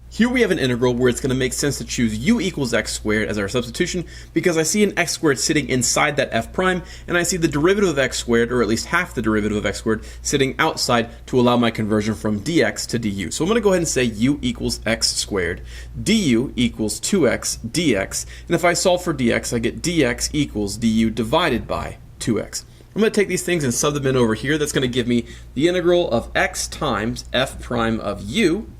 Here we have an integral where it's going to make sense to choose u equals x squared as our substitution because I see an x squared sitting inside that f prime, and I see the derivative of x squared, or at least half the derivative of x squared, sitting outside to allow my conversion from dx to du. So I'm going to go ahead and say u equals x squared, du equals 2x dx, and if I solve for dx, I get dx equals du divided by 2x. I'm going to take these things and sub them in over here. That's going to give me the integral of x times f prime of u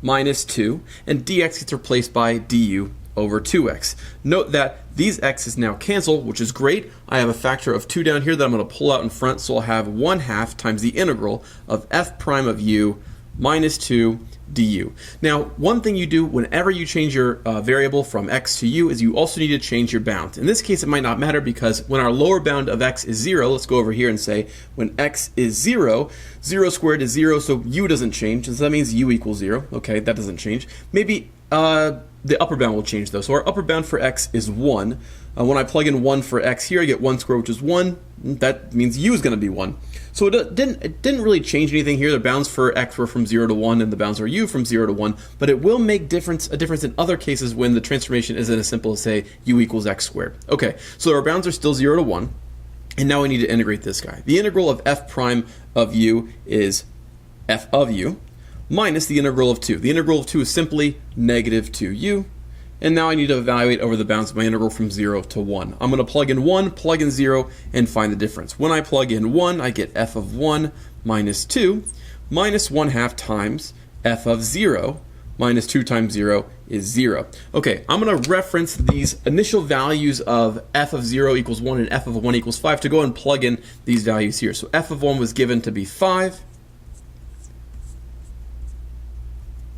minus 2, and dx gets replaced by du over 2x. Note that these x's now cancel, which is great. I have a factor of 2 down here that I'm going to pull out in front, so I'll have 1/2 times the integral of f prime of u minus 2 du. Now, one thing you do whenever you change your variable from x to u is you also need to change your bound. In this case, it might not matter because when our lower bound of x is 0, let's go over here and say when x is 0, 0 squared is 0, so u doesn't change. So that means u equals 0. Okay, that doesn't change. Maybe the upper bound will change though. So our upper bound for x is 1. When I plug in 1 for x here, I get 1 squared, which is 1. That means u is going to be 1. So it didn't really change anything here. The bounds for x were from 0 to 1, and the bounds for u from 0 to 1. But it will make a difference in other cases when the transformation isn't as simple as, say, u equals x squared. Okay, so our bounds are still 0 to 1. And now we need to integrate this guy. The integral of f prime of u is f of u minus the integral of 2. The integral of 2 is simply negative 2u. And now I need to evaluate over the bounds of my integral from 0 to 1. I'm going to plug in 1, plug in 0, and find the difference. When I plug in 1, I get f of 1 minus 2 minus 1/2 times f of 0 minus 2 times 0 is 0. Okay, I'm going to reference these initial values of f of 0 equals 1 and f of 1 equals 5 to go and plug in these values here. So f of 1 was given to be 5.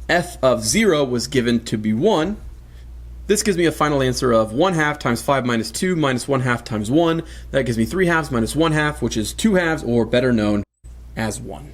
F of 0 was given to be 1. This gives me a final answer of 1/2 times 5 minus 2 minus 1/2 times 1. That gives me 3/2 minus 1/2, which is 2/2, or better known as 1.